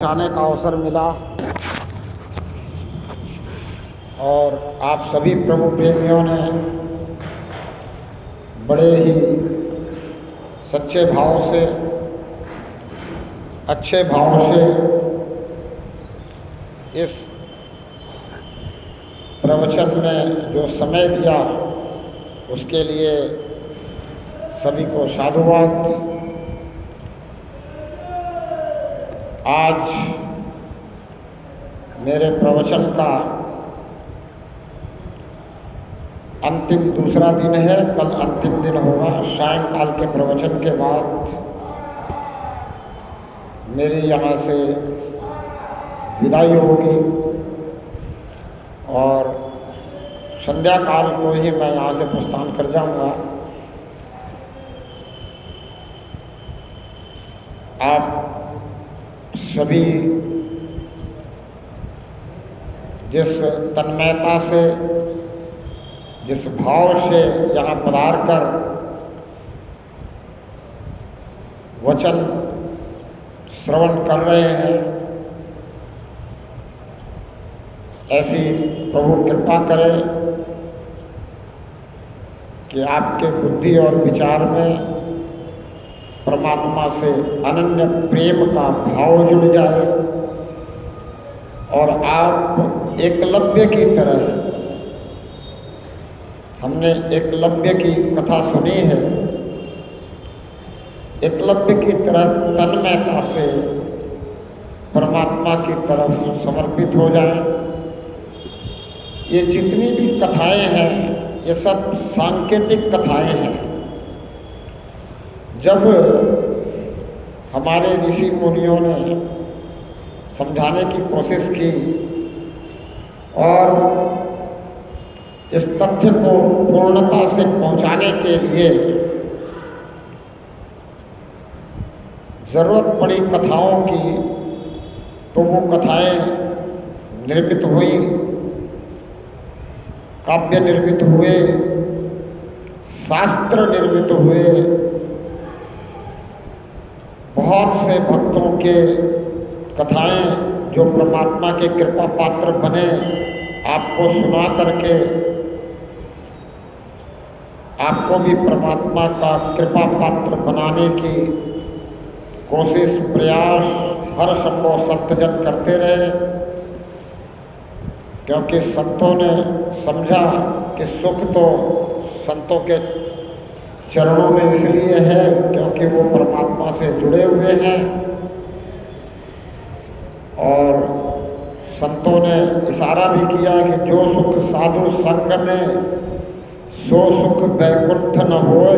जाने का अवसर मिला और आप सभी प्रभु प्रेमियों ने बड़े ही सच्चे भाव से, अच्छे भाव से इस प्रवचन में जो समय दिया उसके लिए सभी को साधुवाद। आज मेरे प्रवचन का अंतिम दूसरा दिन है, कल अंतिम दिन होगा। सायंकाल के प्रवचन के बाद मेरी यहाँ से विदाई होगी और संध्या काल को ही मैं यहाँ से प्रस्थान कर जाऊँगा। आप सभी जिस तन्मयता से, जिस भाव से यहाँ पधार कर वचन श्रवण कर रहे हैं, ऐसी प्रभु कृपा करे कि आपके बुद्धि और विचार में परमात्मा से अनन्य प्रेम का भाव जुड़ जाए और आप एकलव्य की तरह, हमने एकलव्य की कथा सुनी है, एकलव्य की तरह तन्मयता से परमात्मा की तरफ समर्पित हो जाए। ये जितनी भी कथाएं हैं ये सब सांकेतिक कथाएं हैं। जब हमारे ऋषि मुनियों ने समझाने की कोशिश की और इस तथ्य को पूर्णता से पहुंचाने के लिए ज़रूरत पड़ी कथाओं की, तो वो कथाएं निर्मित हुई, काव्य निर्मित हुए, शास्त्र निर्मित हुए। बहुत से भक्तों के कथाएं जो परमात्मा के कृपा पात्र बने, आपको सुना करके आपको भी परमात्मा का कृपा पात्र बनाने की कोशिश, प्रयास हर संभव संतजन करते रहे, क्योंकि संतों ने समझा कि सुख तो संतों के चरणों में इसलिए है क्योंकि वो परमात्मा से जुड़े हुए हैं। और संतों ने इशारा भी किया कि जो सुख साधु संग में, सो सुख वैकुंठ न होए।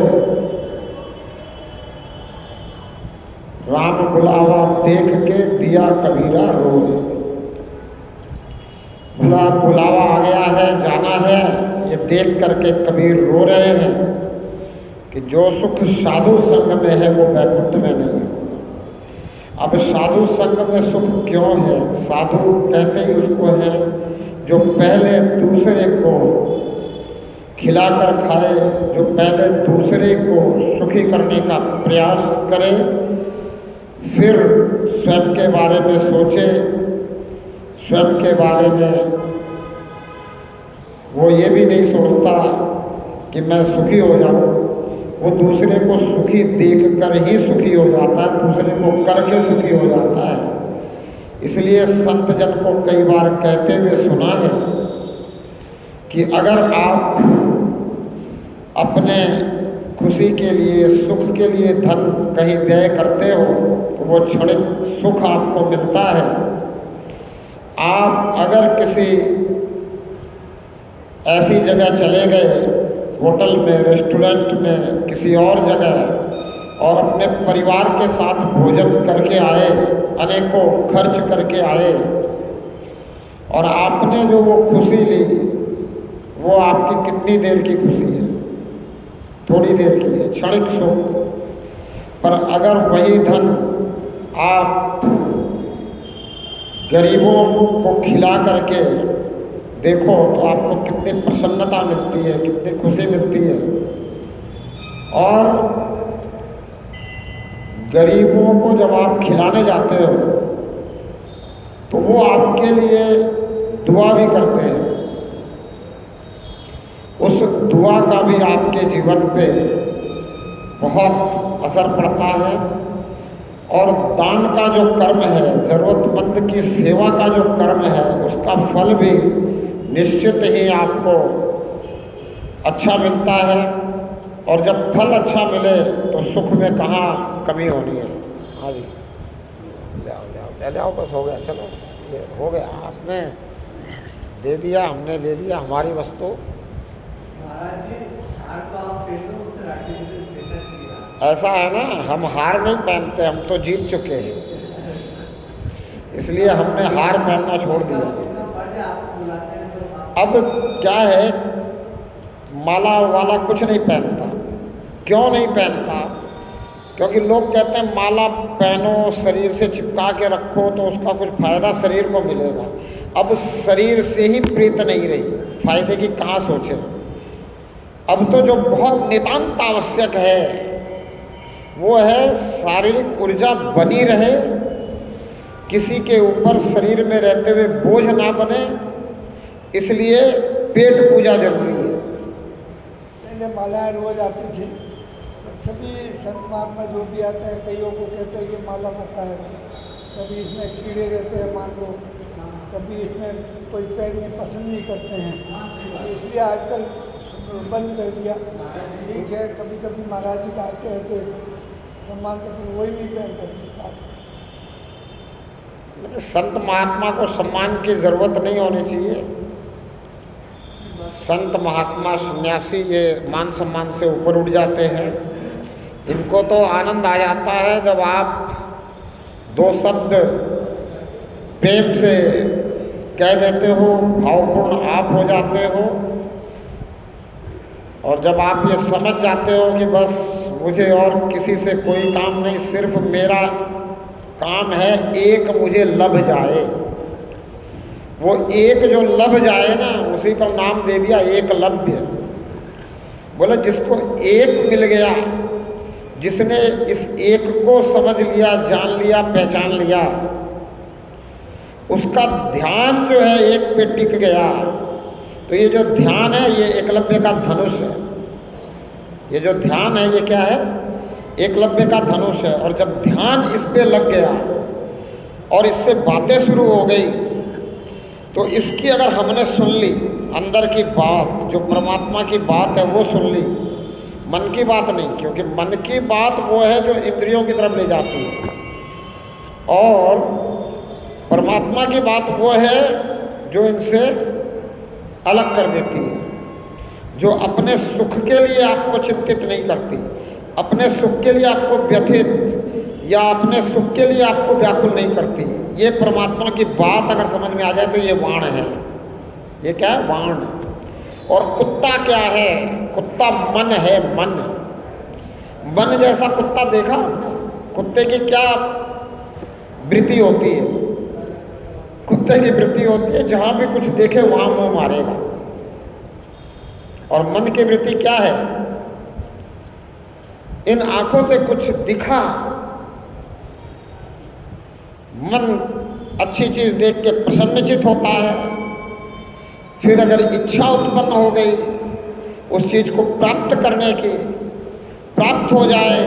राम बुलावा देख के दिया कबीरा रोए। बुलावा आ गया है, जाना है, ये देख करके कबीर रो रहे हैं कि जो सुख साधु संग में है वो वैकुंठ में नहीं है। अब साधु संग में सुख क्यों है? साधु कहते ही उसको है जो पहले दूसरे को खिलाकर खाए, जो पहले दूसरे को सुखी करने का प्रयास करे, फिर स्वयं के बारे में सोचे, स्वयं के बारे में वो ये भी नहीं सोचता कि मैं सुखी हो जाऊं। वो दूसरे को सुखी देखकर ही सुखी हो जाता है, दूसरे को करके सुखी हो जाता है। इसलिए संत जन को कई बार कहते हुए सुना है कि अगर आप अपने खुशी के लिए, सुख के लिए धन कहीं व्यय करते हो तो वो क्षणिक सुख आपको मिलता है। आप अगर किसी ऐसी जगह चले गए, होटल में, रेस्टोरेंट में, किसी और जगह, और अपने परिवार के साथ भोजन करके आए, अनेकों खर्च करके आए, और आपने जो वो खुशी ली वो आपकी कितनी देर की खुशी है? थोड़ी देर के लिए, क्षणिक सुख। पर अगर वही धन आप गरीबों को खिला करके देखो तो आपको कितनी प्रसन्नता मिलती है, कितनी खुशी मिलती है। और गरीबों को जब आप खिलाने जाते हो तो वो आपके लिए दुआ भी करते हैं। उस दुआ का भी आपके जीवन पे बहुत असर पड़ता है। और दान का जो कर्म है, ज़रूरतमंद की सेवा का जो कर्म है, उसका फल भी निश्चित ही आपको अच्छा मिलता है। और जब फल अच्छा मिले तो सुख में कहाँ कमी होनी है। हाँ जी, ले आओ, बस हो गया, चलो ये हो गया, आपने दे दिया, हमने ले लिया हमारी वस्तु। ऐसा है ना, हम हार नहीं पहनते, हम तो जीत चुके हैं, इसलिए हमने हार पहनना छोड़ दिया। अब क्या है, माला वाला कुछ नहीं पहनता। क्यों नहीं पहनता? क्योंकि लोग कहते हैं माला पहनो, शरीर से चिपका के रखो तो उसका कुछ फायदा शरीर को मिलेगा। अब शरीर से ही प्रीत नहीं रही, फायदे की कहाँ सोचे। अब तो जो बहुत नितांत आवश्यक है वो है शारीरिक ऊर्जा बनी रहे, किसी के ऊपर शरीर में रहते हुए बोझ ना बने, इसलिए पेट पूजा जरूरी है। पहले मालाएं रोज आती थी, सभी संत महात्मा जो भी आते हैं, कईयों को कहते हैं कि माला मत है, कभी इसमें कीड़े रहते हैं मान लो, कभी इसमें कोई पहनने पसंद नहीं करते हैं, तो इसलिए आजकल बंद कर दिया। ठीक है, कभी कभी महाराज जी का आते हैं तो सम्मान करते, वही नहीं पहनते। संत महात्मा को सम्मान की जरूरत नहीं होनी चाहिए। संत महात्मा सन्यासी ये मान सम्मान से ऊपर उठ जाते हैं। इनको तो आनंद आ जाता है जब आप दो शब्द प्रेम से कह देते हो, भावपूर्ण आप हो जाते हो, और जब आप ये समझ जाते हो कि बस मुझे और किसी से कोई काम नहीं, सिर्फ मेरा काम है एक मुझे लभ जाए। वो एक जो लभ जाए ना, उसी का नाम दे दिया एकलव्य। बोले जिसको एक मिल गया, जिसने इस एक को समझ लिया, जान लिया, पहचान लिया, उसका ध्यान जो है एक पे टिक गया। तो ये जो ध्यान है ये एकलव्य का धनुष है। ये जो ध्यान है ये क्या है? एकलव्य का धनुष है। और जब ध्यान इस पे लग गया और इससे बातें शुरू हो गई, तो इसकी अगर हमने सुन ली, अंदर की बात जो परमात्मा की बात है वो सुन ली, मन की बात नहीं, क्योंकि मन की बात वो है जो इंद्रियों की तरफ ले जाती है, और परमात्मा की बात वो है जो इनसे अलग कर देती है, जो अपने सुख के लिए आपको चिंतित नहीं करती, अपने सुख के लिए आपको व्यथित या अपने सुख के लिए आपको व्याकुल नहीं करती। ये परमात्मा की बात अगर समझ में आ जाए तो ये वाण है। ये क्या है? वाण। और कुत्ता क्या है? कुत्ता मन है, मन। मन जैसा कुत्ता देखा? कुत्ते की क्या वृत्ति होती है? कुत्ते की वृत्ति होती है जहां भी कुछ देखे वहां मुंह मारेगा। और मन की वृत्ति क्या है? इन आंखों से कुछ दिखा, मन अच्छी चीज देख के प्रसन्नचित होता है। फिर अगर इच्छा उत्पन्न हो गई उस चीज को प्राप्त करने की, प्राप्त हो जाए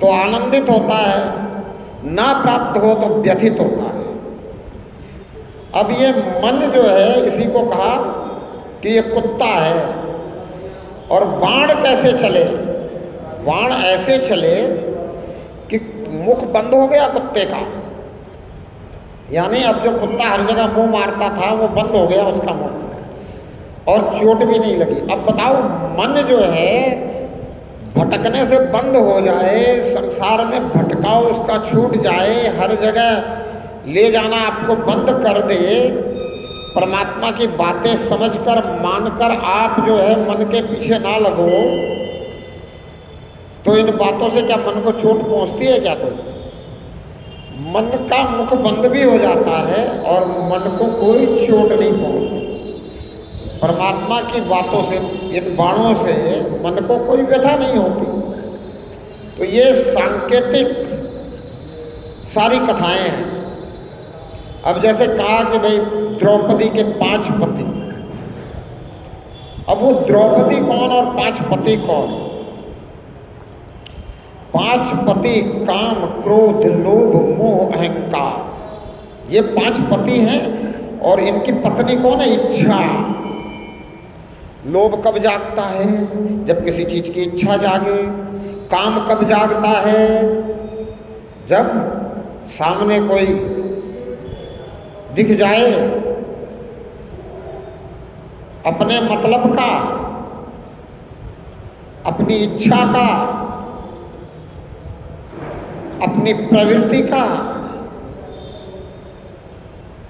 तो आनंदित होता है, ना प्राप्त हो तो व्यथित होता है। अब ये मन जो है, इसी को कहा कि ये कुत्ता है। और बाण कैसे चले? बाण ऐसे चले कि मुख बंद हो गया कुत्ते का, यानी अब जो कुत्ता हर जगह मुंह मारता था वो बंद हो गया उसका मुंह, और चोट भी नहीं लगी। अब बताओ, मन जो है भटकने से बंद हो जाए, संसार में भटकाव उसका छूट जाए, हर जगह ले जाना आपको बंद कर दे, परमात्मा की बातें समझकर मानकर आप जो है मन के पीछे ना लगो, तो इन बातों से क्या मन को चोट पहुंचती है क्या? कोई मन का मुख बंद भी हो जाता है और मन को कोई चोट नहीं पहुंचती। परमात्मा की बातों से, इन बाणों से मन को कोई व्यथा नहीं होती। तो ये सांकेतिक सारी कथाएं हैं। अब जैसे कहा कि भाई द्रौपदी के 5 पति, अब वो द्रौपदी कौन और 5 पति कौन? 5 पति काम, क्रोध, लोभ, मोह, अहंकार, ये 5 पति हैं। और इनकी पत्नी कौन है? इच्छा। लोभ कब जागता है? जब किसी चीज की इच्छा जागे। काम कब जागता है? जब सामने कोई दिख जाए अपने मतलब का, अपनी इच्छा का, अपनी प्रवृत्ति का,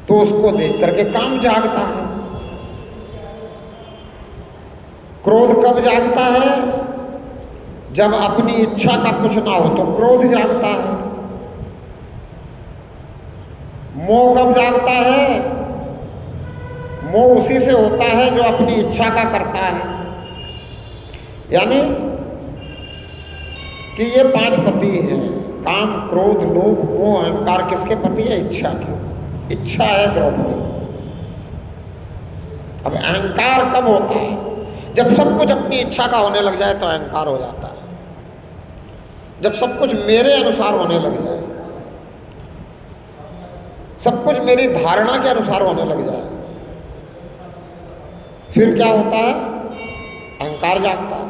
तो उसको देख करके काम जागता है। क्रोध कब जागता है? जब अपनी इच्छा का कुछ ना हो तो क्रोध जागता है। मोह कब जागता है? मोह उसी से होता है जो अपनी इच्छा का करता है। यानी कि ये 5 पति हैं, काम, क्रोध, लोभ, मोह, अहंकार, किसके पति है? इच्छा के। इच्छा है द्रौपदी। अब अहंकार कब होता है? जब सब कुछ अपनी इच्छा का होने लग जाए तो अहंकार हो जाता है। जब सब कुछ मेरे अनुसार होने लग जाए, सब कुछ मेरी धारणा के अनुसार होने लग जाए, फिर क्या होता है? अहंकार जागता है।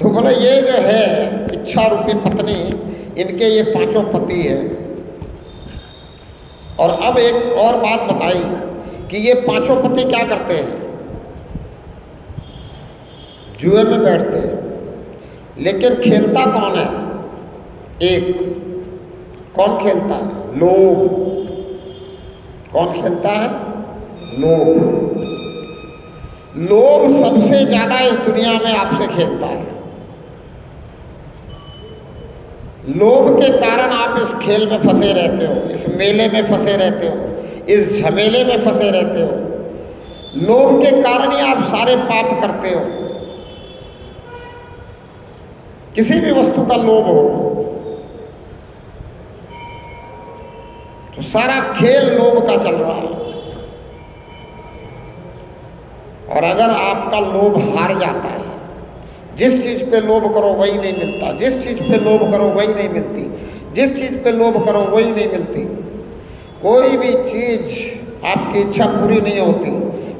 तो बोले ये जो है इच्छा रूपी पत्नी, इनके ये 5 पति हैं। और अब एक और बात बताई कि ये 5 पति क्या करते हैं? जुए में बैठते हैं। लेकिन खेलता कौन है? एक। कौन खेलता है? लोभ। कौन खेलता है? लोभ। लोभ सबसे ज्यादा इस दुनिया में आपसे खेलता है। लोभ के कारण आप इस खेल में फंसे रहते हो, इस मेले में फंसे रहते हो, इस झमेले में फंसे रहते हो। लोभ के कारण ही आप सारे पाप करते हो। किसी भी वस्तु का लोभ हो तो सारा खेल लोभ का चल रहा है। और अगर आपका लोभ हार जाता है, जिस चीज पे लोभ करो वही नहीं मिलता, जिस चीज पे लोभ करो वही नहीं मिलती, जिस चीज पे लोभ करो वही नहीं मिलती, कोई भी चीज आपकी इच्छा पूरी नहीं होती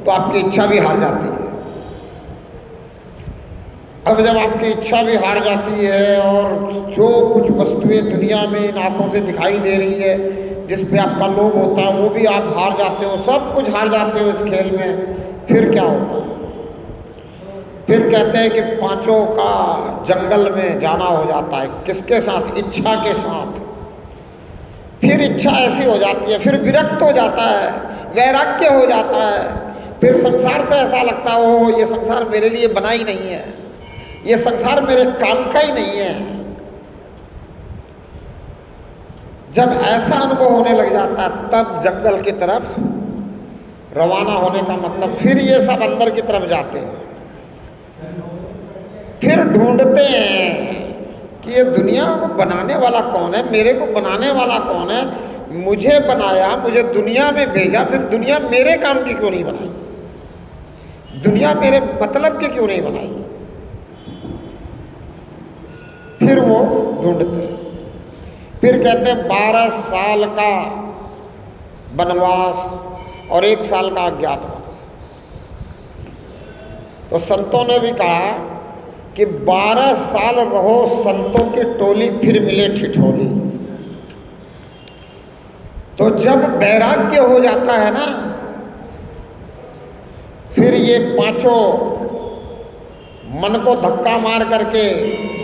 तो आपकी इच्छा भी हार जाती है। अब जब आपकी इच्छा भी हार जाती है और जो कुछ वस्तुएं दुनिया में इन आंखों से दिखाई दे रही है, जिस पे आपका लोभ होता है, वो भी आप हार जाते हो, सब कुछ हार जाते हो इस खेल में, फिर क्या होता है? फिर कहते हैं कि 5 का जंगल में जाना हो जाता है। किसके साथ? इच्छा के साथ। फिर इच्छा ऐसी हो जाती है, फिर विरक्त हो जाता है, वैराग्य हो जाता है। फिर संसार से ऐसा लगता है ओ ये संसार मेरे लिए बना ही नहीं है, ये संसार मेरे काम का ही नहीं है। जब ऐसा अनुभव होने लग जाता है तब जंगल की तरफ रवाना होने का मतलब, फिर ये सब अंदर की तरफ जाते हैं, फिर ढूंढते हैं कि ये दुनिया को बनाने वाला कौन है, मेरे को बनाने वाला कौन है, मुझे बनाया, मुझे दुनिया में भेजा, फिर दुनिया मेरे काम की क्यों नहीं बनाई, दुनिया मेरे मतलब की क्यों नहीं बनाई। फिर वो ढूंढते हैं। फिर कहते हैं 12 साल का वनवास और 1 साल का अज्ञातवास। तो संतों ने भी कहा कि 12 साल रहो संतों की टोली, फिर मिले ठिठोली। तो जब वैराग्य हो जाता है ना, फिर ये 5 मन को धक्का मार करके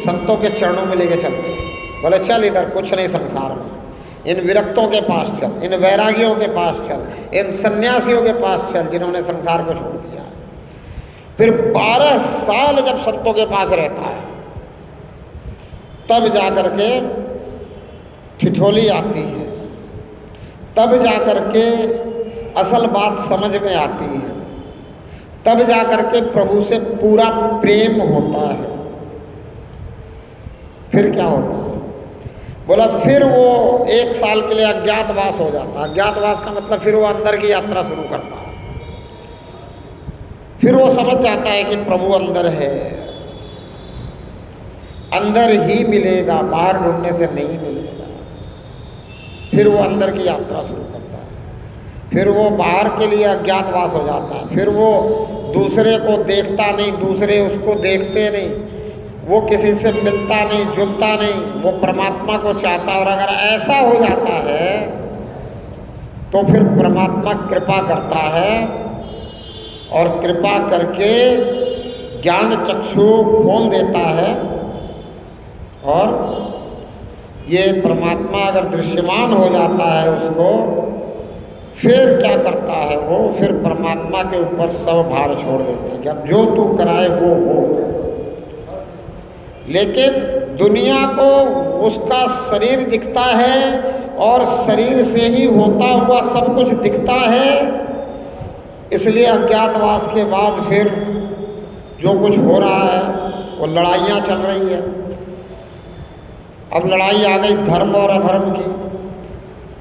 संतों के चरणों में लेके चलते। बोले चल इधर कुछ नहीं संसार में, इन विरक्तों के पास चल, इन वैरागियों के पास चल, इन सन्यासियों के पास चल जिन्होंने संसार को छोड़ दिया। फिर 12 साल जब संतों के पास रहता है तब जाकर के ठिठोली आती है, तब जाकर के असल बात समझ में आती है, तब जाकर के प्रभु से पूरा प्रेम होता है। फिर क्या होता है? बोला फिर वो 1 साल के लिए अज्ञातवास हो जाता। अज्ञातवास का मतलब फिर वो अंदर की यात्रा शुरू करता है। फिर वो समझ जाता है कि प्रभु अंदर है, अंदर ही मिलेगा, बाहर ढूंढने से नहीं मिलेगा। फिर वो अंदर की यात्रा शुरू करता है। फिर वो बाहर के लिए अज्ञातवास हो जाता है। फिर वो दूसरे को देखता नहीं, दूसरे उसको देखते नहीं, वो किसी से मिलता नहीं, जुलता नहीं, वो परमात्मा को चाहता। और अगर ऐसा हो जाता है तो फिर परमात्मा कृपा करता है और कृपा करके ज्ञान चक्षु खोल देता है। और ये परमात्मा अगर दृश्यमान हो जाता है उसको, फिर क्या करता है वो, फिर परमात्मा के ऊपर सब भार छोड़ देते हैं कि अब जो तू कराए वो हो। लेकिन दुनिया को उसका शरीर दिखता है और शरीर से ही होता हुआ सब कुछ दिखता है। इसलिए अज्ञातवास के बाद फिर जो कुछ हो रहा है वो लड़ाइयाँ चल रही है। अब लड़ाई आ गई धर्म और अधर्म की।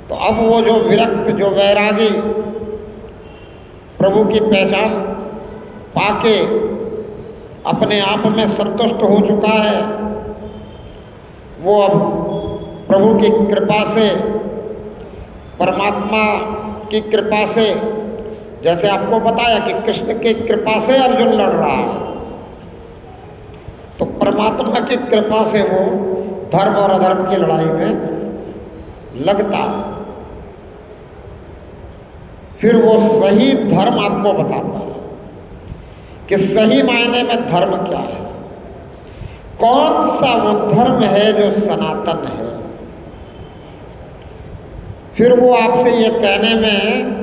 तो अब वो जो विरक्त, जो वैरागी, प्रभु की पहचान पाके अपने आप में संतुष्ट हो चुका है, वो अब प्रभु की कृपा से, परमात्मा की कृपा से, जैसे आपको बताया कि कृष्ण की कृपा से अर्जुन लड़ रहा है, तो परमात्मा की कृपा से वो धर्म और अधर्म की लड़ाई में लगता है। फिर वो सही धर्म आपको बताता है कि सही मायने में धर्म क्या है, कौन सा वो धर्म है जो सनातन है। फिर वो आपसे ये कहने में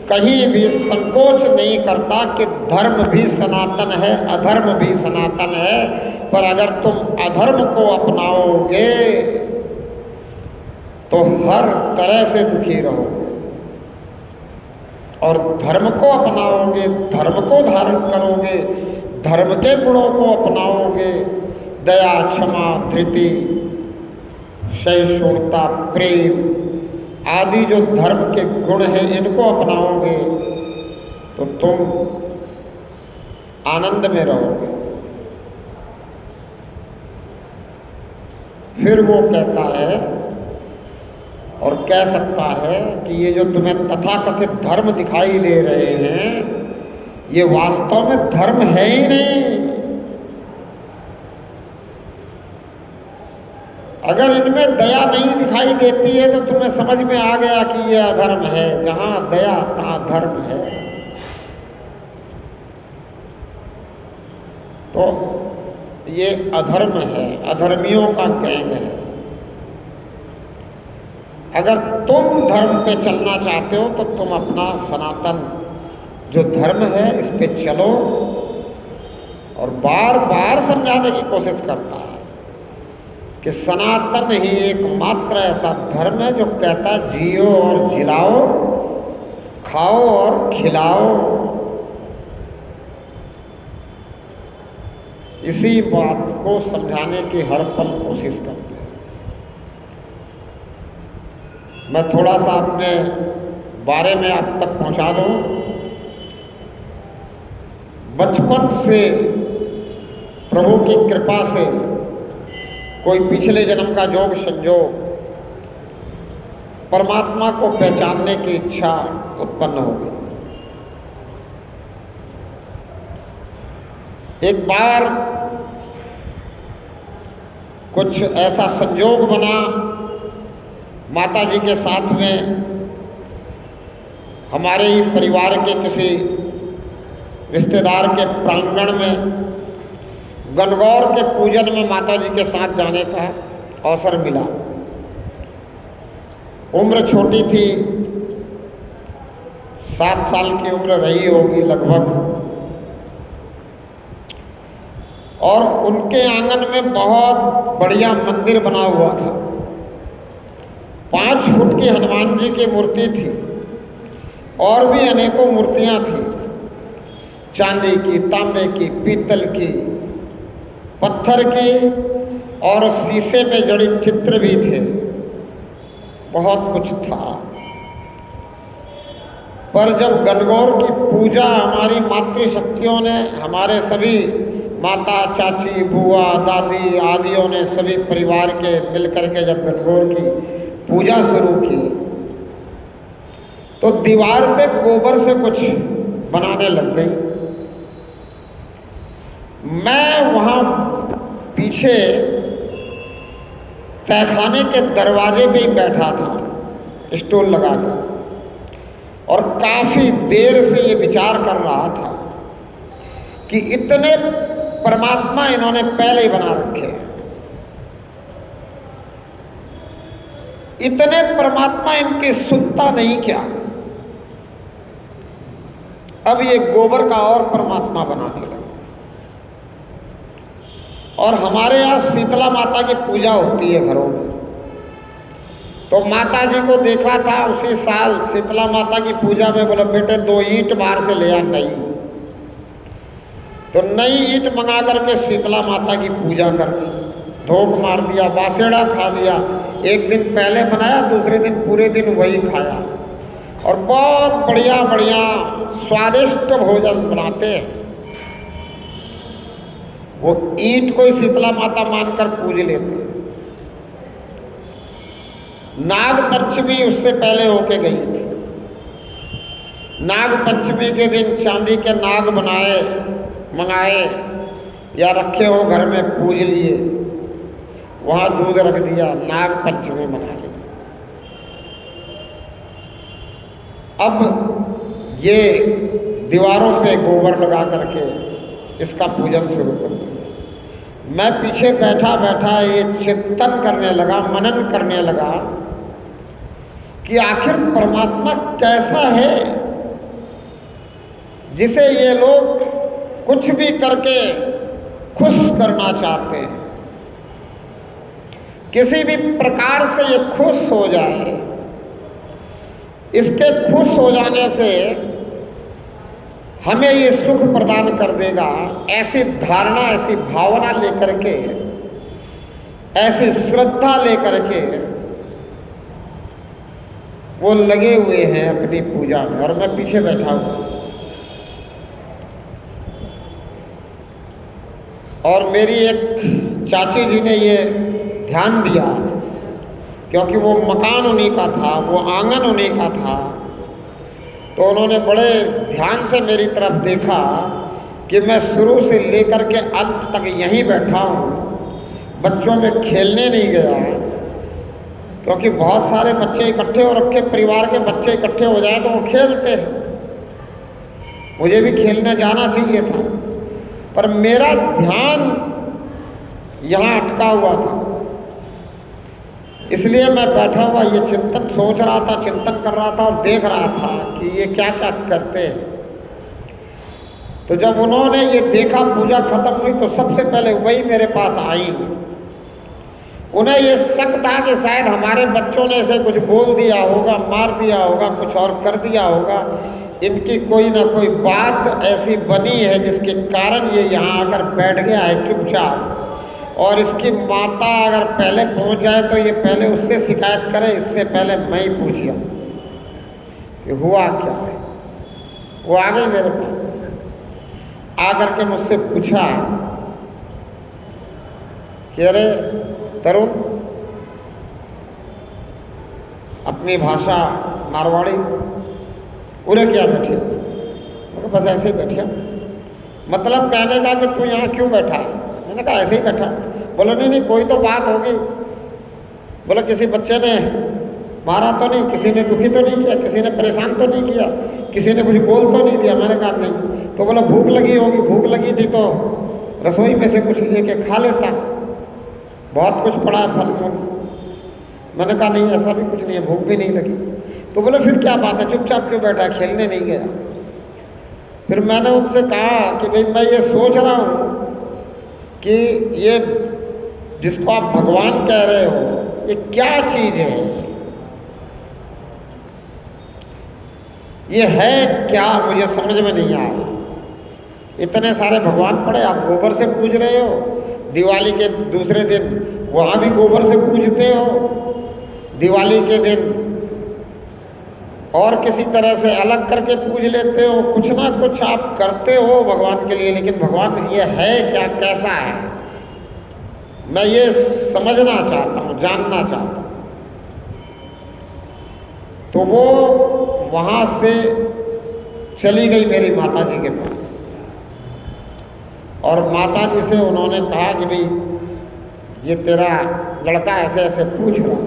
कहीं भी संकोच नहीं करता कि धर्म भी सनातन है, अधर्म भी सनातन है, पर अगर तुम अधर्म को अपनाओगे तो हर तरह से दुखी रहोगे, और धर्म को अपनाओगे, धर्म को धारण करोगे, धर्म के गुणों को अपनाओगे, दया, क्षमा, धृति, सहिष्णुता, प्रेम आदि जो धर्म के गुण हैं, इनको अपनाओगे तो तुम आनंद में रहोगे। फिर वो कहता है और कह सकता है कि ये जो तुम्हें तथाकथित धर्म दिखाई दे रहे हैं, ये वास्तव में धर्म है ही नहीं। अगर इनमें दया नहीं दिखाई देती है तो तुम्हें समझ में आ गया कि ये अधर्म है। जहां दया तहां धर्म है। तो ये अधर्म है, अधर्मियों का गैंग है। अगर तुम धर्म पे चलना चाहते हो तो तुम अपना सनातन जो धर्म है इस पे चलो। और बार बार समझाने की कोशिश करता है कि सनातन ही एकमात्र ऐसा धर्म है जो कहता है जियो और जिलाओ, खाओ और खिलाओ। इसी बात को समझाने की हर पल कोशिश करते हैं। मैं थोड़ा सा अपने बारे में आप तक पहुंचा दूं। बचपन से प्रभु की कृपा से कोई पिछले जन्म का जोग संजोग परमात्मा को पहचानने की इच्छा उत्पन्न हो गई। एक बार कुछ ऐसा संजोग बना माता जी के साथ में, हमारे ही परिवार के किसी रिश्तेदार के प्रांगण में गणगौर के पूजन में माता जी के साथ जाने का अवसर मिला। उम्र छोटी थी, 7 साल की उम्र रही होगी लगभग। और उनके आंगन में बहुत बढ़िया मंदिर बना हुआ था। 5 फुट की हनुमान जी की मूर्ति थी और भी अनेकों मूर्तियां थी, चांदी की, तांबे की, पीतल की, पत्थर की और शीशे में जड़ित चित्र भी थे। बहुत कुछ था। पर जब गणगौर की पूजा हमारी मातृशक्तियों ने, हमारे सभी माता, चाची, बुआ, दादी आदियों ने, सभी परिवार के मिलकर के जब गणगौर की पूजा शुरू की तो दीवार पे गोबर से कुछ बनाने लग गई। मैं वहाँ पीछे तहखाने के दरवाजे पे ही बैठा था स्टूल लगाकर, और काफ़ी देर से ये विचार कर रहा था कि इतने परमात्मा इन्होंने पहले ही बना रखे हैं, इतने परमात्मा इनकी सुनता नहीं क्या, अब ये गोबर का और परमात्मा बनाने लगे। और हमारे यहाँ शीतला माता की पूजा होती है घरों में, तो माता जी को देखा था उसी साल शीतला माता की पूजा में, बोला बेटे 2 ईंट बाहर से ले आ नई। तो नई ईंट मंगा करके शीतला माता की पूजा कर दी, धोख मार दिया, बासेड़ा खा लिया। एक दिन पहले बनाया, दूसरे दिन पूरे दिन वही खाया, और बहुत बढ़िया बढ़िया स्वादिष्ट भोजन बनाते हैं। वो ईंट को ही शीतला माता मानकर पूज लेते हैं। नाग पंचमी उससे पहले होके गई थी। नाग पंचमी के दिन चांदी के नाग बनाए, मंगाए या रखे हो घर में, पूज लिए, वहाँ दूध रख दिया, नाग पंचमी मना ली। अब ये दीवारों पे गोबर लगा करके इसका पूजन शुरू कर दिया। मैं पीछे बैठा बैठा ये चिंतन करने लगा, मनन करने लगा कि आखिर परमात्मा कैसा है जिसे ये लोग कुछ भी करके खुश करना चाहते हैं। किसी भी प्रकार से ये खुश हो जाए, इसके खुश हो जाने से हमें ये सुख प्रदान कर देगा, ऐसी धारणा, ऐसी भावना लेकर के, ऐसी श्रद्धा लेकर के वो लगे हुए हैं अपनी पूजा में, और मैं पीछे बैठा हूँ। और मेरी एक चाची जी ने ये ध्यान दिया, क्योंकि वो मकान उन्हीं का था, वो आंगन उन्हीं का था, तो उन्होंने बड़े ध्यान से मेरी तरफ देखा कि मैं शुरू से लेकर के अंत तक यहीं बैठा हूँ, बच्चों में खेलने नहीं गया, क्योंकि बहुत सारे बच्चे इकट्ठे हो रखे, परिवार के बच्चे इकट्ठे हो जाए तो वो खेलते हैं, मुझे भी खेलने जाना चाहिए था, पर मेरा ध्यान यहाँ अटका हुआ था। इसलिए मैं बैठा हुआ ये चिंतन सोच रहा था, चिंतन कर रहा था और देख रहा था कि ये क्या क्या करते हैं। तो जब उन्होंने ये देखा, पूजा खत्म हुई, तो सबसे पहले वही मेरे पास आई। उन्हें ये शक था कि शायद हमारे बच्चों ने इसे कुछ बोल दिया होगा, मार दिया होगा, कुछ और कर दिया होगा, इनकी कोई ना कोई बात ऐसी बनी है जिसके कारण ये यहाँ आकर बैठ गया है चुपचाप, और इसकी माता अगर पहले पहुँच जाए तो ये पहले उससे शिकायत करे, इससे पहले मैं ही पूछिए कि हुआ क्या है। वो आ गई मेरे पास, आकर के मुझसे पूछा कि अरे तरुण, अपनी भाषा मारवाड़ी, उरे क्या बैठे? बस ऐसे ही बैठे। मतलब कहने का कि तू यहाँ क्यों बैठा है? मैंने कहा ऐसे ही बैठा। बोला नहीं नहीं, कोई तो बात होगी। बोला किसी बच्चे ने मारा तो नहीं, किसी ने दुखी तो नहीं किया, किसी ने परेशान तो नहीं किया, किसी ने कुछ बोल तो नहीं दिया? मैंने कहा नहीं। तो बोला भूख लगी होगी, भूख लगी थी तो रसोई में से कुछ लेके खा लेता, बहुत कुछ पड़ा है फल मूल। मैंने कहा नहीं, ऐसा भी कुछ नहीं है, भूख भी नहीं लगी। तो बोले फिर क्या बात है, चुपचाप क्यों बैठा, खेलने नहीं गया? फिर मैंने उनसे कहा कि भाई मैं ये सोच रहा हूँ कि ये जिसको आप भगवान कह रहे हो, ये क्या चीज़ है, ये है क्या, मुझे समझ में नहीं आ रहा। इतने सारे भगवान पड़े, आप गोबर से पूज रहे हो, दिवाली के दूसरे दिन वहाँ भी गोबर से पूजते हो, दिवाली के दिन और किसी तरह से अलग करके पूज लेते हो, कुछ ना कुछ आप करते हो भगवान के लिए, लेकिन भगवान ये है क्या, कैसा है, मैं ये समझना चाहता हूँ, जानना चाहता हूँ। तो वो वहाँ से चली गई मेरी माता जी के पास, और माता जी से उन्होंने कहा कि भाई ये तेरा लड़का ऐसे ऐसे पूछ रहा।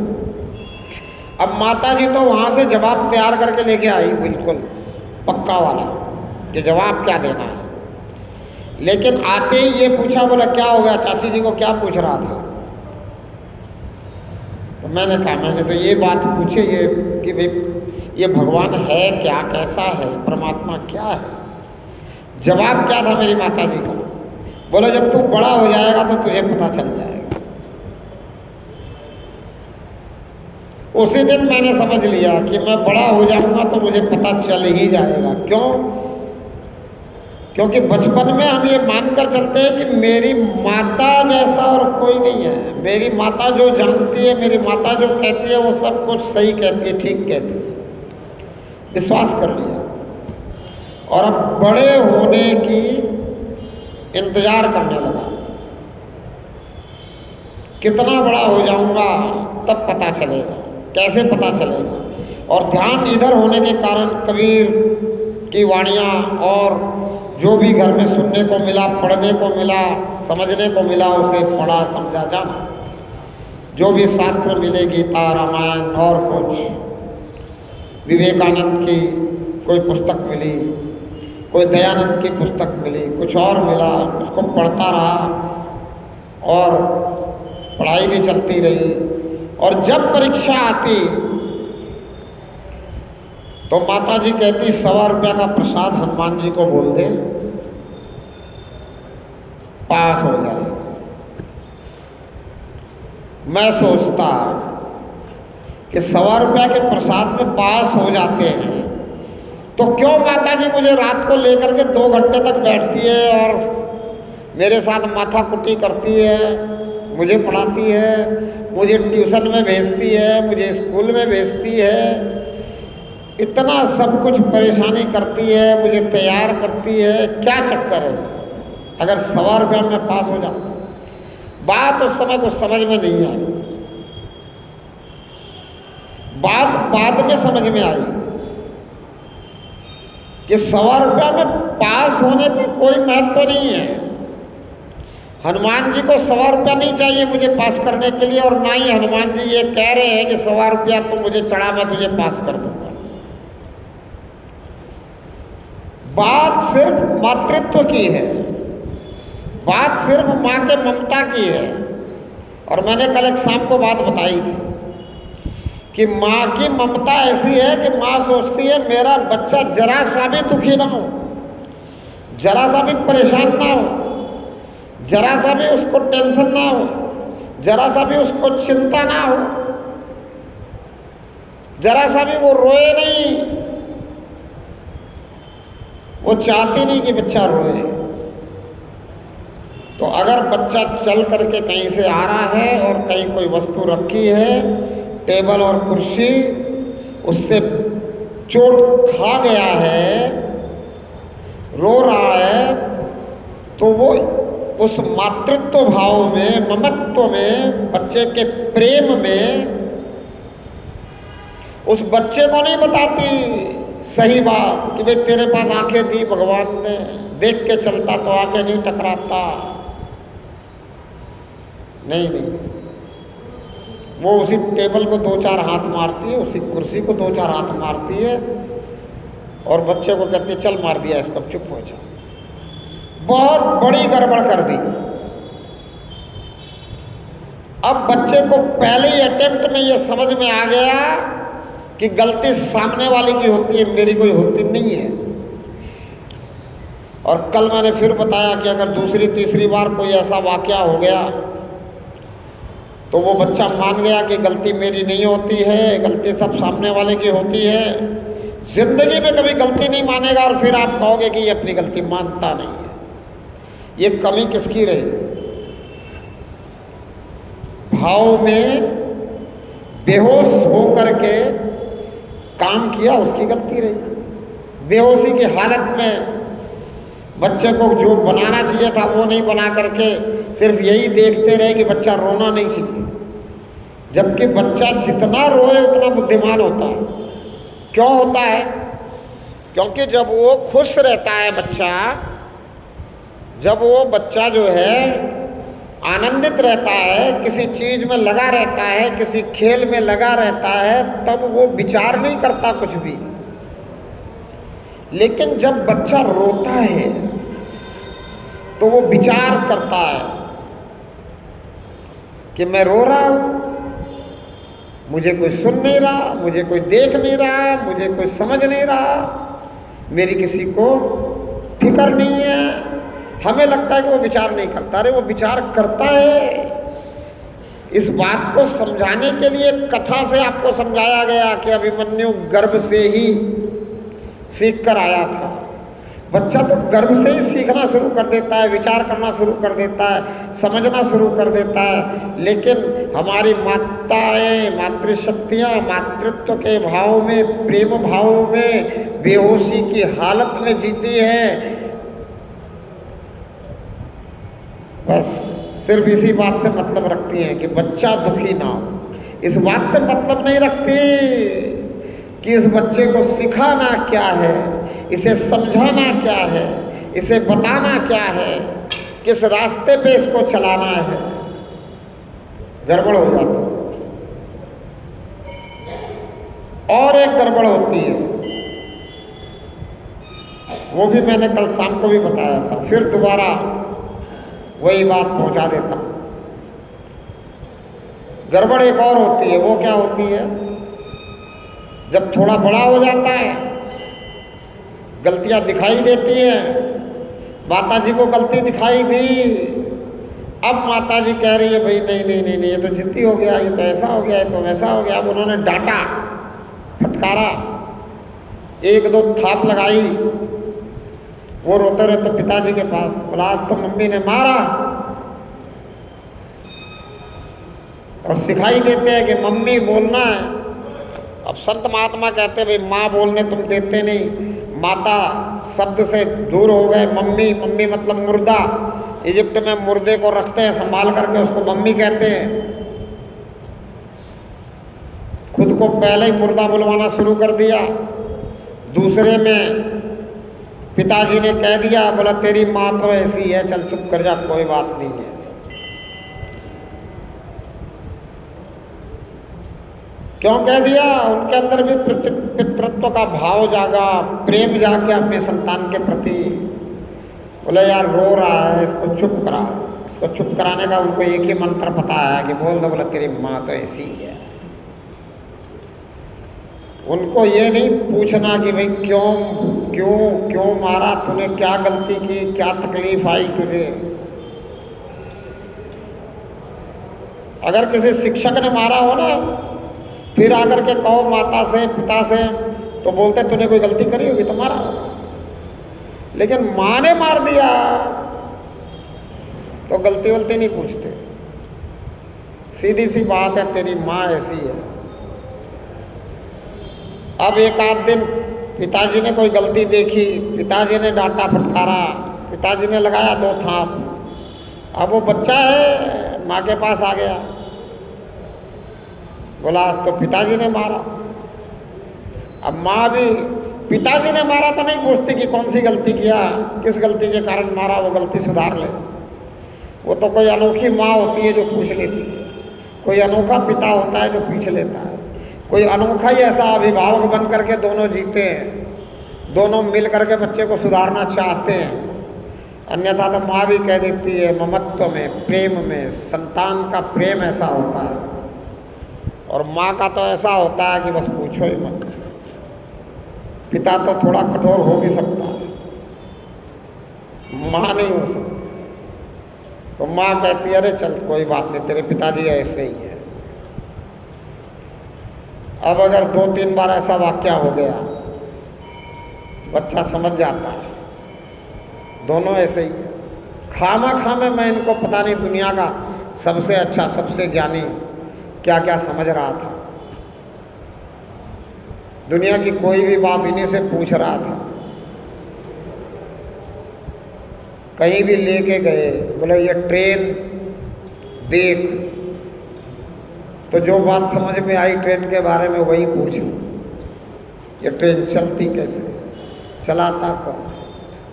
अब माता जी तो वहाँ से जवाब तैयार करके लेके आई, बिल्कुल पक्का वाला, कि जवाब क्या देना है। लेकिन आते ही ये पूछा, बोला क्या हो गया, चाची जी को क्या पूछ रहा था। तो मैंने कहा, मैंने तो ये बात पूछी ये कि भाई ये भगवान है क्या, कैसा है, परमात्मा क्या है। जवाब क्या था मेरी माता जी का, बोला जब तू बड़ा हो जाएगा तो तुझे पता चल जाएगा। उसी दिन मैंने समझ लिया कि मैं बड़ा हो जाऊंगा तो मुझे पता चल ही जाएगा। क्यों? क्योंकि बचपन में हम ये मानकर चलते हैं कि मेरी माता जैसा और कोई नहीं है, मेरी माता जो जानती है, मेरी माता जो कहती है वो सब कुछ सही कहती है, ठीक कहती है, विश्वास कर लिया। और अब बड़े होने की इंतजार करने लगा, कितना बड़ा हो जाऊंगा तब पता चलेगा, कैसे पता चलेगा। और ध्यान इधर होने के कारण कबीर की वाणियाँ और जो भी घर में सुनने को मिला, पढ़ने को मिला, समझने को मिला, उसे पढ़ा समझा जाना। जो भी शास्त्र मिले, गीता, रामायण और कुछ, विवेकानंद की कोई पुस्तक मिली, कोई दयानंद की पुस्तक मिली, कुछ और मिला, उसको पढ़ता रहा और पढ़ाई भी चलती रही। और जब परीक्षा आती तो माता जी कहती 1.25 रुपया का प्रसाद हनुमान जी को बोल दे, पास हो जाएगा। मैं सोचता कि 1.25 रुपया के प्रसाद में पास हो जाते हैं तो क्यों माता जी मुझे रात को लेकर के 2 घंटे तक बैठती है और मेरे साथ माथा कुटी करती है, मुझे पढ़ाती है, मुझे ट्यूशन में भेजती है, मुझे स्कूल में भेजती है, इतना सब कुछ परेशानी करती है, मुझे तैयार करती है, क्या चक्कर है? अगर 1.25 रुपया में पास हो जाऊँ। बात उस समय कुछ समझ में नहीं आई, बात बाद में समझ में आई कि 1.25 रुपया में पास होने की कोई महत्व नहीं है। हनुमान जी को 1.25 रुपया नहीं चाहिए मुझे पास करने के लिए, और ना ही हनुमान जी ये कह रहे हैं कि 1.25 रुपया तो मुझे चढ़ा, मैं तुझे पास कर दूंगा। बात सिर्फ मातृत्व की है, बात सिर्फ माँ के ममता की है। और मैंने कल एक शाम को बात बताई थी कि माँ की ममता ऐसी है कि माँ सोचती है मेरा बच्चा जरा सा भी दुखी ना हो, जरा सा भी परेशान ना हो, जरा सा भी उसको टेंशन ना हो, जरा सा भी उसको चिंता ना हो, जरा सा भी वो रोए नहीं। वो चाहती नहीं कि बच्चा रोए। तो अगर बच्चा चल करके कहीं से आ रहा है और कहीं कोई वस्तु रखी है, टेबल और कुर्सी, उससे चोट खा गया है, रो रहा है, तो वो उस मातृत्व भाव में, ममत्व में, बच्चे के प्रेम में उस बच्चे को नहीं बताती सही बात कि भाई तेरे पास आंखें दी भगवान ने, देख के चलता तो आंखें नहीं टकराता। नहीं नहीं, वो उसी टेबल को 2-4 हाथ मारती है, उसी कुर्सी को 2-4 हाथ मारती है और बच्चे को कहती है चल मार दिया इसको, चुप हो जा। बहुत बड़ी गड़बड़ कर दी। अब बच्चे को पहले ही अटेम्प्ट में ये समझ में आ गया कि गलती सामने वाले की होती है, मेरी कोई होती नहीं है। और कल मैंने फिर बताया कि अगर दूसरी तीसरी बार कोई ऐसा वाकया हो गया तो वो बच्चा मान गया कि गलती मेरी नहीं होती है, गलती सब सामने वाले की होती है। जिंदगी में कभी गलती नहीं मानेगा और फिर आप कहोगे कि ये अपनी गलती मानता नहीं है। ये कमी किसकी रही? भाव में बेहोश होकर के काम किया, उसकी गलती रही। बेहोशी की हालत में बच्चे को जो बनाना चाहिए था वो नहीं बना करके सिर्फ यही देखते रहे कि बच्चा रोना नहीं चाहिए, जबकि बच्चा जितना रोए उतना बुद्धिमान होता है। क्यों होता है? क्योंकि जब वो खुश रहता है बच्चा, जब वो बच्चा जो है आनंदित रहता है, किसी चीज़ में लगा रहता है, किसी खेल में लगा रहता है, तब वो विचार नहीं करता कुछ भी। लेकिन जब बच्चा रोता है तो वो विचार करता है कि मैं रो रहा हूँ, मुझे कोई सुन नहीं रहा, मुझे कोई देख नहीं रहा, मुझे कोई समझ नहीं रहा, मेरी किसी को फिक्र नहीं है। हमें लगता है कि वो विचार नहीं करता, अरे वो विचार करता है। इस बात को समझाने के लिए कथा से आपको समझाया गया कि अभिमन्यु गर्भ से ही सीख कर आया था। बच्चा तो गर्भ से ही सीखना शुरू कर देता है, विचार करना शुरू कर देता है, समझना शुरू कर देता है। लेकिन हमारी माताएं, मातृशक्तियाँ मातृत्व के भाव में, प्रेम भाव में बेहोशी की हालत में जीती हैं। बस सिर्फ इसी बात से मतलब रखती हैं कि बच्चा दुखी ना हो। इस बात से मतलब नहीं रखती कि इस बच्चे को सिखाना क्या है, इसे समझाना क्या है, इसे बताना क्या है, किस रास्ते पे इसको चलाना है। गड़बड़ हो जाती है। और एक गड़बड़ होती है, वो भी मैंने कल शाम को भी बताया था, फिर दोबारा वही बात पहुंचा देता हूं। गड़बड़ एक और होती है। वो क्या होती है? जब थोड़ा बड़ा हो जाता है, गलतियां दिखाई देती हैं, माता जी को गलती दिखाई दी, अब माता जी कह रही है भाई नहीं नहीं नहीं नहीं, ये तो जिद्दी हो गया, ये तो ऐसा हो गया, ये तो वैसा हो गया। अब उन्होंने डांटा, फटकारा, एक दो थाप लगाई। वो रोते रहते पिताजी के पास, बोला आज तो मम्मी ने मारा। और सिखाई देते हैं कि मम्मी बोलना है। अब संत महात्मा कहते भाई माँ बोलने तुम देते नहीं, माता शब्द से दूर हो गए। मम्मी, मम्मी मतलब मुर्दा। इजिप्ट में मुर्दे को रखते हैं संभाल करके, उसको मम्मी कहते हैं। खुद को पहले ही मुर्दा बुलवाना शुरू कर दिया। दूसरे में पिताजी ने कह दिया, बोला तेरी माँ तो ऐसी है, चल चुप कर जा, कोई बात नहीं है। क्यों कह दिया? उनके अंदर भी पितृत्व का भाव जागा, प्रेम जाके अपने संतान के प्रति। बोले यार रो रहा है, इसको चुप करा। इसको चुप कराने का उनको एक ही मंत्र पता है कि बोल दो, बोला तेरी माँ तो ऐसी है। उनको ये नहीं पूछना कि भाई क्यों क्यों क्यों मारा, तूने क्या गलती की, क्या तकलीफ आई तुझे। अगर किसी शिक्षक ने मारा हो ना, फिर आकर के कहो माता से, पिता से, तो बोलते तूने कोई गलती करी होगी तो मारा होगा। लेकिन माँ ने मार दिया तो गलती वलती नहीं पूछते। सीधी सी बात है, तेरी माँ ऐसी है। अब एक आध दिन पिताजी ने कोई गलती देखी, पिताजी ने डांटा, फटकारा, पिताजी ने लगाया दो थाप। अब वो बच्चा है, माँ के पास आ गया, बोला आज तो पिताजी ने मारा। अब माँ भी पिताजी ने मारा तो नहीं पूछती कि कौन सी गलती किया, किस गलती के कारण मारा, वो गलती सुधार ले। वो तो कोई अनोखी माँ होती है जो पूछ लेती है, कोई अनोखा पिता होता है जो पूछ लेता है, कोई अनोखा ही ऐसा अभिभावक बन करके दोनों जीते हैं, दोनों मिल करके बच्चे को सुधारना चाहते हैं। अन्यथा तो माँ भी कह देती है, ममत्व में, प्रेम में, संतान का प्रेम ऐसा होता है। और माँ का तो ऐसा होता है कि बस पूछो ही मत। पिता तो थोड़ा कठोर हो भी सकता है, माँ नहीं हो सकती। तो माँ कहती है अरे चल कोई बात नहीं, तेरे पिताजी ऐसे ही है। अब अगर 2-3 बार ऐसा वाक्य हो गया, बच्चा समझ जाता है दोनों ऐसे ही है। खामा खामे मैं इनको पता नहीं दुनिया का सबसे अच्छा, सबसे ज्ञानी क्या क्या समझ रहा था। दुनिया की कोई भी बात इन्हीं से पूछ रहा था। कहीं भी लेके गए, बोले ये ट्रेन देख, तो जो बात समझ में आई ट्रेन के बारे में वही पूछी। ये ट्रेन चलती कैसे, चलाता कौन,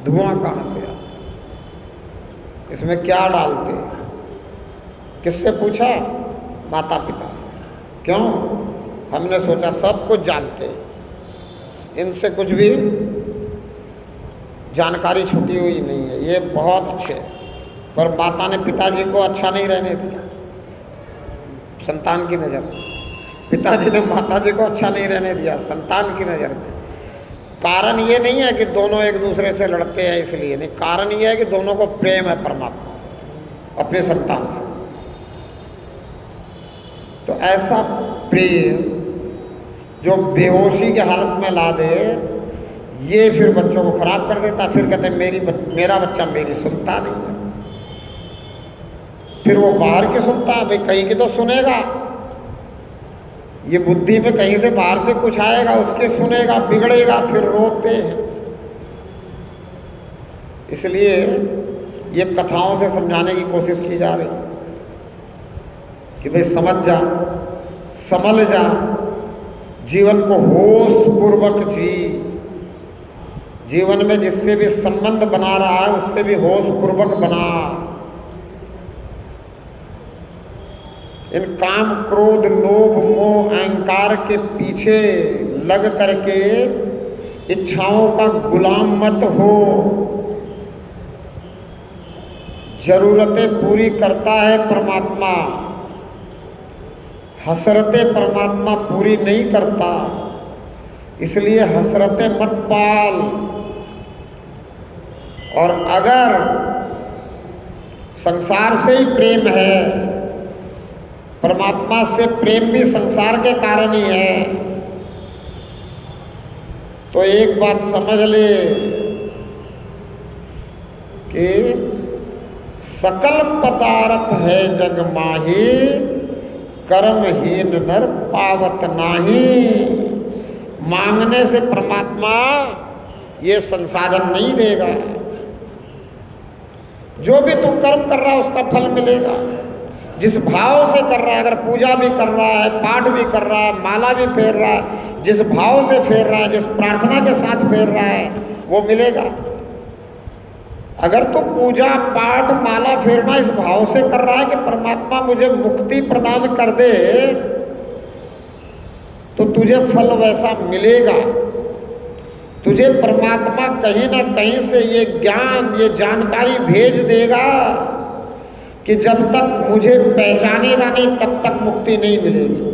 धुआं कहाँ से आता, इसमें क्या डालते, किससे पूछा? माता पिता से। क्यों? हमने सोचा सब कुछ जानते हैं, इनसे कुछ भी जानकारी छुटी हुई नहीं है, ये बहुत अच्छे। पर माता ने पिताजी को अच्छा नहीं रहने दिया संतान की नज़र में। पिताजी ने माताजी को अच्छा नहीं रहने दिया संतान की नज़र में। कारण ये नहीं है कि दोनों एक दूसरे से लड़ते हैं इसलिए नहीं, कारण ये है कि दोनों को प्रेम है परमात्मा से, अपने संतान से। तो ऐसा प्रेम जो बेहोशी की हालत में ला दे, ये फिर बच्चों को खराब कर देता। फिर कहते हैं मेरा बच्चा मेरी सुनता नहीं है। फिर वो बाहर की सुनता है, भाई कहीं की तो सुनेगा, ये बुद्धि में कहीं से बाहर से कुछ आएगा उसके सुनेगा, बिगड़ेगा, फिर रोकते हैं। इसलिए ये कथाओं से समझाने की कोशिश की जा रही है कि भाई समझ जा, संभल जा, जीवन को होश पूर्वक जी। जीवन में जिससे भी संबंध बना रहा है उससे भी होश पूर्वक बना। इन काम, क्रोध, लोभ, मोह, अहंकार के पीछे लग करके इच्छाओं का गुलाम मत हो। जरूरतें पूरी करता है परमात्मा, हसरतें परमात्मा पूरी नहीं करता। इसलिए हसरतें मत पाल। और अगर संसार से ही प्रेम है, परमात्मा से प्रेम भी संसार के कारण ही है, तो एक बात समझ ले कि सकल पदार्थ है जग माही, कर्महीन नर पावत नाही। मांगने से परमात्मा ये संसाधन नहीं देगा। जो भी तू कर्म कर रहा है उसका फल मिलेगा, जिस भाव से कर रहा है। अगर पूजा भी कर रहा है, पाठ भी कर रहा है, माला भी फेर रहा है, जिस भाव से फेर रहा है, जिस प्रार्थना के साथ फेर रहा है, वो मिलेगा। अगर तू पूजा पाठ माला फेरना इस भाव से कर रहा है कि परमात्मा मुझे मुक्ति प्रदान कर दे, तो तुझे फल वैसा मिलेगा। तुझे परमात्मा कहीं ना कहीं से ये ज्ञान, ये जानकारी भेज देगा कि जब तक मुझे पहचानेगा नहीं तब तक मुक्ति नहीं मिलेगी,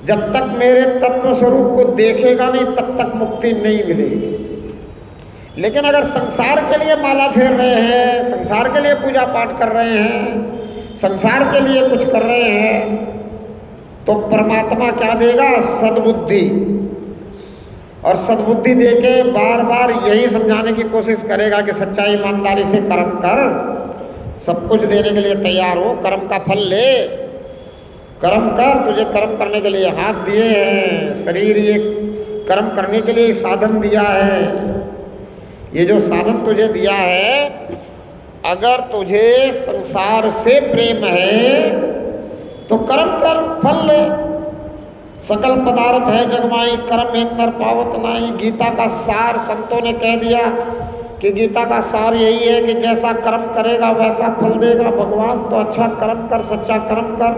जब तक मेरे तत्व स्वरूप को देखेगा नहीं तब तक मुक्ति नहीं मिलेगी। लेकिन अगर संसार के लिए माला फेर रहे हैं, संसार के लिए पूजा पाठ कर रहे हैं, संसार के लिए कुछ कर रहे हैं, तो परमात्मा क्या देगा? सद्बुद्धि। और सद्बुद्धि देके बार बार यही समझाने की कोशिश करेगा कि सच्चाई ईमानदारी से कर्म कर, सब कुछ देने के लिए तैयार हो, कर्म का फल ले, कर्म कर। तुझे कर्म करने के लिए हाथ दिए हैं, शरीर ये कर्म करने के लिए साधन दिया है। ये जो साधन तुझे दिया है, अगर तुझे संसार से प्रेम है तो कर्म कर, फल ले। सकल पदार्थ है जगमाई, कर्म में नर पावत नाही। गीता का सार संतों ने कह दिया कि गीता का सार यही है कि जैसा कर्म करेगा वैसा फल देगा भगवान। तो अच्छा कर्म कर, सच्चा कर्म कर।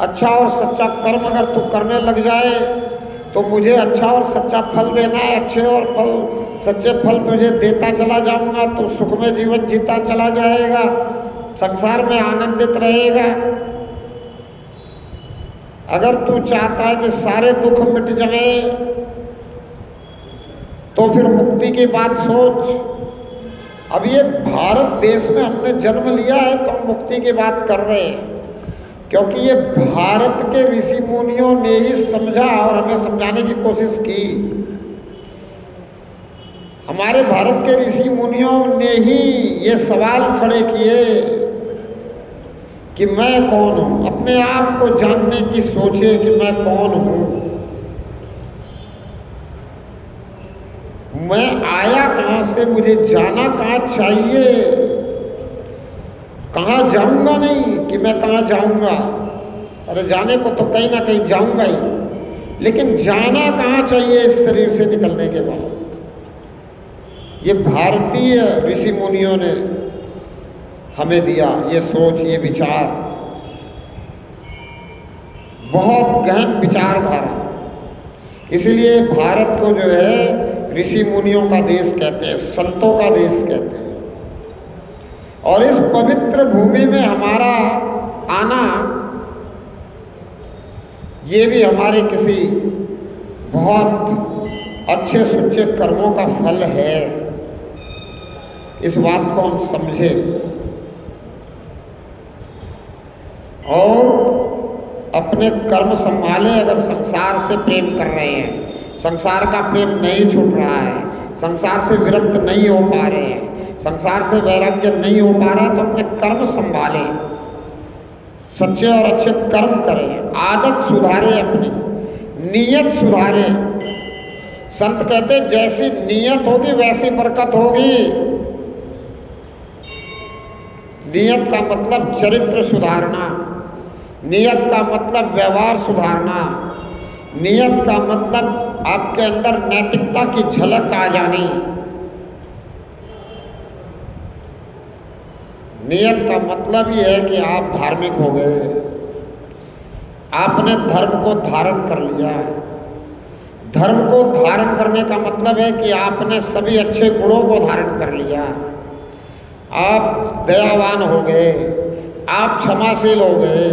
अच्छा और सच्चा कर्म अगर तू करने लग जाए तो मुझे अच्छा और सच्चा फल देना है। अच्छे और सच्चे फल तुझे देता चला जाऊंगा, तो सुख में जीवन जीता चला जाएगा, संसार में आनंदित रहेगा। अगर तू चाहता है कि सारे दुख मिट जाए तो फिर मुक्ति की बात सोच। अब ये भारत देश में हमने जन्म लिया है तो हम मुक्ति की बात कर रहे हैं, क्योंकि ये भारत के ऋषि मुनियों ने ही समझा और हमें समझाने की कोशिश की। हमारे भारत के ऋषि मुनियों ने ही ये सवाल खड़े किए कि मैं कौन हूँ। अपने आप को जानने की सोचे कि मैं कौन हूँ। मैं आया कहाँ से, मुझे जाना कहाँ चाहिए, कहाँ जाऊंगा नहीं कि मैं कहाँ जाऊंगा, अरे जाने को तो कहीं ना कहीं जाऊंगा ही, लेकिन जाना कहाँ चाहिए इस शरीर से निकलने के बाद। ये भारतीय ऋषि मुनियों ने हमें दिया ये सोच, ये विचार, बहुत गहन विचारधारा। इसलिए भारत को जो है ऋषि मुनियों का देश कहते हैं, संतों का देश कहते हैं। और इस पवित्र भूमि में हमारा आना ये भी हमारे किसी बहुत अच्छे सुच्चे कर्मों का फल है। इस बात को हम समझें और अपने कर्म संभालें। अगर संसार से प्रेम कर रहे हैं, संसार का प्रेम नहीं छूट रहा है, संसार से विरक्त नहीं हो पा रहे हैं, संसार से वैराग्य नहीं हो पा रहा है, तो अपने कर्म संभालें, सच्चे और अच्छे कर्म करें, आदत सुधारें, अपनी नीयत सुधारें। संत कहते जैसी नीयत होगी वैसी बरकत होगी। नियत का मतलब चरित्र सुधारना, नियत का मतलब व्यवहार सुधारना, नियत का मतलब आपके अंदर नैतिकता की झलक आ जानी। नियत का मतलब ये है कि आप धार्मिक हो गए, आपने धर्म को धारण कर लिया। धर्म को धारण करने का मतलब है कि आपने सभी अच्छे गुणों को धारण कर लिया। आप दयावान हो गए, आप क्षमाशील हो गए,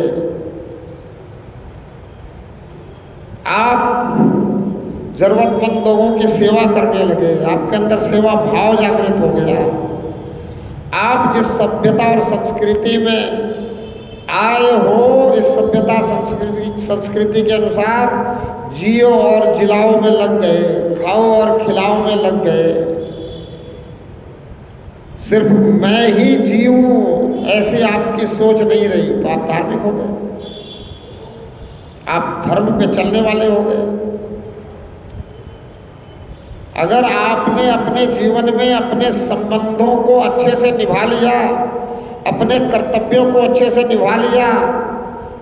आप जरूरतमंद लोगों की सेवा करने लगे, आपके अंदर सेवा भाव जागृत हो गया। आप जिस सभ्यता और संस्कृति में आए हो, इस सभ्यता संस्कृति के अनुसार जियो और जिलाओ में लग गए, खाओ और खिलाओ में लग गए। सिर्फ मैं ही जीऊं ऐसी आपकी सोच नहीं रही, तो आप धार्मिक हो गए, आप धर्म पे चलने वाले हो गए। अगर आपने अपने जीवन में अपने संबंधों को अच्छे से निभा लिया, अपने कर्तव्यों को अच्छे से निभा लिया,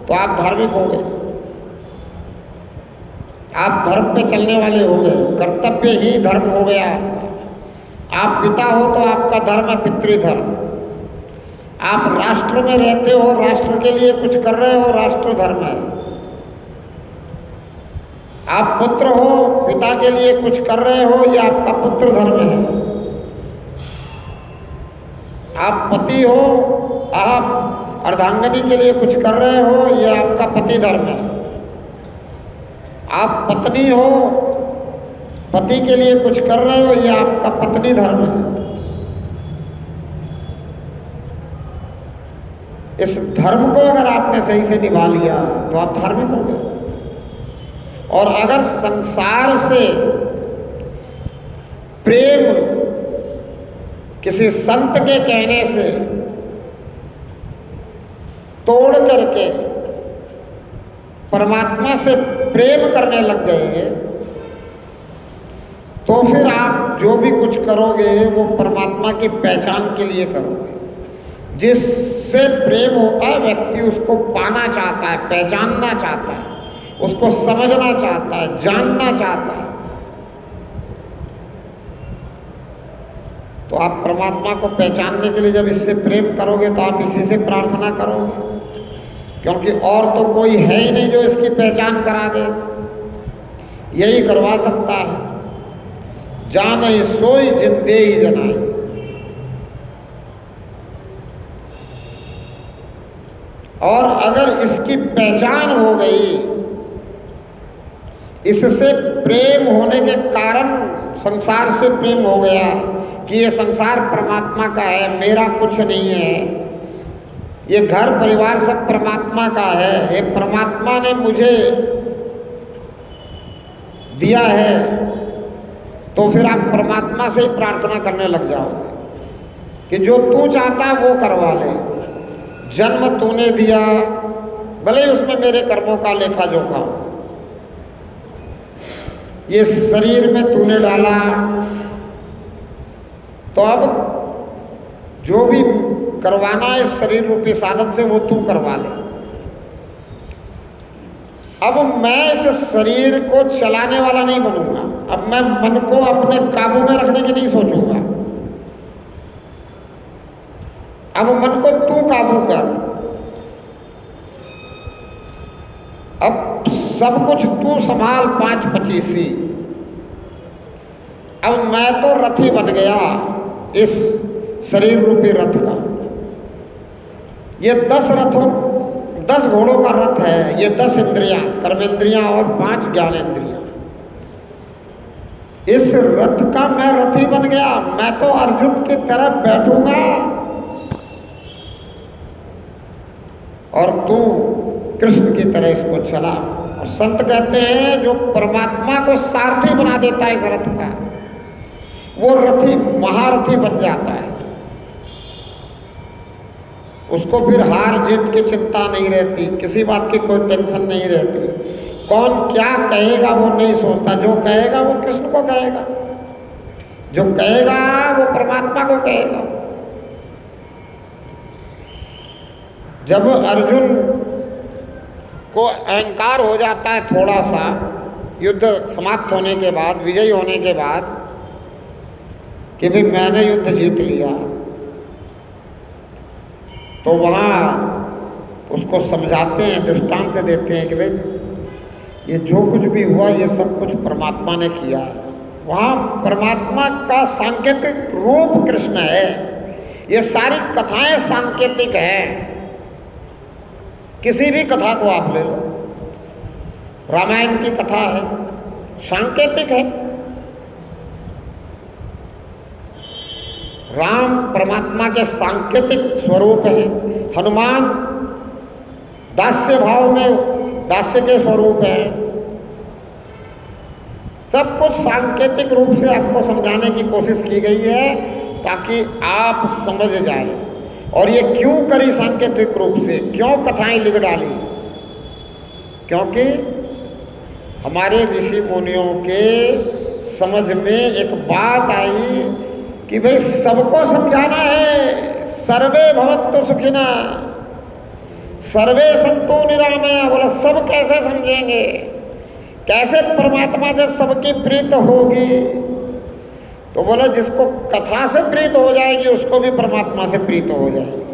तो आप धार्मिक हो गए, आप धर्म पे चलने वाले हो गए। कर्तव्य ही धर्म हो गया। आप पिता हो तो आपका धर्म है पितृधर्म। आप राष्ट्र में रहते हो, राष्ट्र के लिए कुछ कर रहे हो, राष्ट्र धर्म है। आप पुत्र हो, पिता के लिए कुछ कर रहे हो, ये आपका पुत्र धर्म है। आप पति हो, आप अर्धांगिनी के लिए कुछ कर रहे हो, ये आपका पति धर्म है। आप पत्नी हो, पति के लिए कुछ कर रहे हो, ये आपका पत्नी धर्म है। इस धर्म को अगर आपने सही से निभा लिया तो आप धार्मिक हो गए। और अगर संसार से प्रेम किसी संत के कहने से तोड़ करके परमात्मा से प्रेम करने लग गए, तो फिर आप जो भी कुछ करोगे वो परमात्मा की पहचान के लिए करोगे। जिससे प्रेम होता है व्यक्ति उसको पाना चाहता है, पहचानना चाहता है, उसको समझना चाहता है, जानना चाहता है। तो आप परमात्मा को पहचानने के लिए जब इससे प्रेम करोगे तो आप इसी से प्रार्थना करोगे, क्योंकि और तो कोई है ही नहीं जो इसकी पहचान करा दे। यही करवा सकता है। जाने सोई जिंदे ही जनाई। और अगर इसकी पहचान हो गई, इससे प्रेम होने के कारण संसार से प्रेम हो गया कि ये संसार परमात्मा का है, मेरा कुछ नहीं है, ये घर परिवार सब परमात्मा का है, ये परमात्मा ने मुझे दिया है, तो फिर आप परमात्मा से ही प्रार्थना करने लग जाओगे कि जो तू चाहता है वो करवा ले। जन्म तूने दिया, भले ही उसमें मेरे कर्मों का लेखा जोखा हो। ये शरीर में तूने डाला, तो अब जो भी करवाना है शरीर रूपी साधन से वो तू करवा ले। अब मैं इस शरीर को चलाने वाला नहीं बनूंगा। अब मैं मन को अपने काबू में रखने की नहीं सोचूंगा। अब मन को तू काबू कर। अब सब कुछ तू संभाल 5-25। अब मैं तो रथी बन गया इस शरीर रूपी रथ का। ये 10 घोड़ों का रथ है। ये 10 इंद्रियां, कर्मेंद्रियां और 5 ज्ञानेंद्रियां। इस रथ का मैं रथी बन गया। मैं तो अर्जुन की तरह बैठूंगा और तू कृष्ण की तरह इसको चला। और संत कहते हैं जो परमात्मा को सारथी बना देता है इस रथ का, वो रथी महारथी बन जाता है। उसको फिर हार जीत की चिंता नहीं रहती, किसी बात की कोई टेंशन नहीं रहती। कौन क्या कहेगा वो नहीं सोचता। जो कहेगा वो कृष्ण को कहेगा, जो कहेगा वो परमात्मा को कहेगा। जब अर्जुन को अहंकार हो जाता है थोड़ा सा, युद्ध समाप्त होने के बाद, विजयी होने के बाद, कि भाई मैंने युद्ध जीत लिया, तो वहाँ उसको समझाते हैं, दृष्टांत देते हैं कि भाई ये जो कुछ भी हुआ ये सब कुछ परमात्मा ने किया है। वहाँ परमात्मा का सांकेतिक रूप कृष्ण है। ये सारी कथाएं सांकेतिक हैं। किसी भी कथा को आप ले लो, रामायण की कथा है, सांकेतिक है। राम परमात्मा के सांकेतिक स्वरूप है। हनुमान दास्य भाव में दास्य के स्वरूप है। सब कुछ सांकेतिक रूप से आपको समझाने की कोशिश की गई है ताकि आप समझ जाए। और ये क्यों करी सांकेतिक रूप से, क्यों कथाएं लिख डाली? क्योंकि हमारे ऋषि मुनियों के समझ में एक बात आई कि भाई सबको समझाना है। सर्वे भवन्तु सुखिनः सर्वे सन्तु निरामया। बोला सब कैसे समझेंगे, कैसे परमात्मा से सबकी प्रीत होगी? तो बोला जिसको कथा से प्रीत हो जाएगी उसको भी परमात्मा से प्रीत हो जाएगी।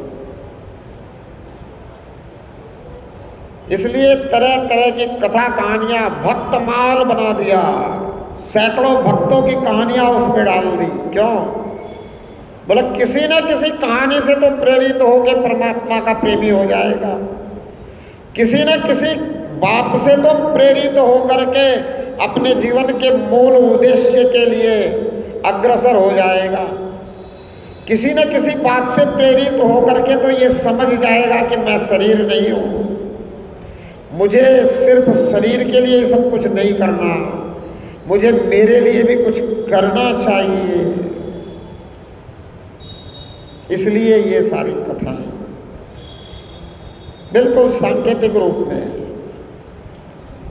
इसलिए तरह तरह की कथा कहानियां भक्तमाल बना दिया। सैकड़ों भक्तों की कहानियां उसमें डाल दी। क्यों? बोला किसी न किसी कहानी से तो प्रेरित होकर परमात्मा का प्रेमी हो जाएगा, किसी न किसी बात से तो प्रेरित होकर के अपने जीवन के मूल उद्देश्य के लिए अग्रसर हो जाएगा, किसी न किसी बात से प्रेरित होकर के तो ये समझ जाएगा कि मैं शरीर नहीं हूँ, मुझे सिर्फ शरीर के लिए सब कुछ नहीं करना, मुझे मेरे लिए भी कुछ करना चाहिए। इसलिए ये सारी कथाएं बिल्कुल सांकेतिक रूप में है।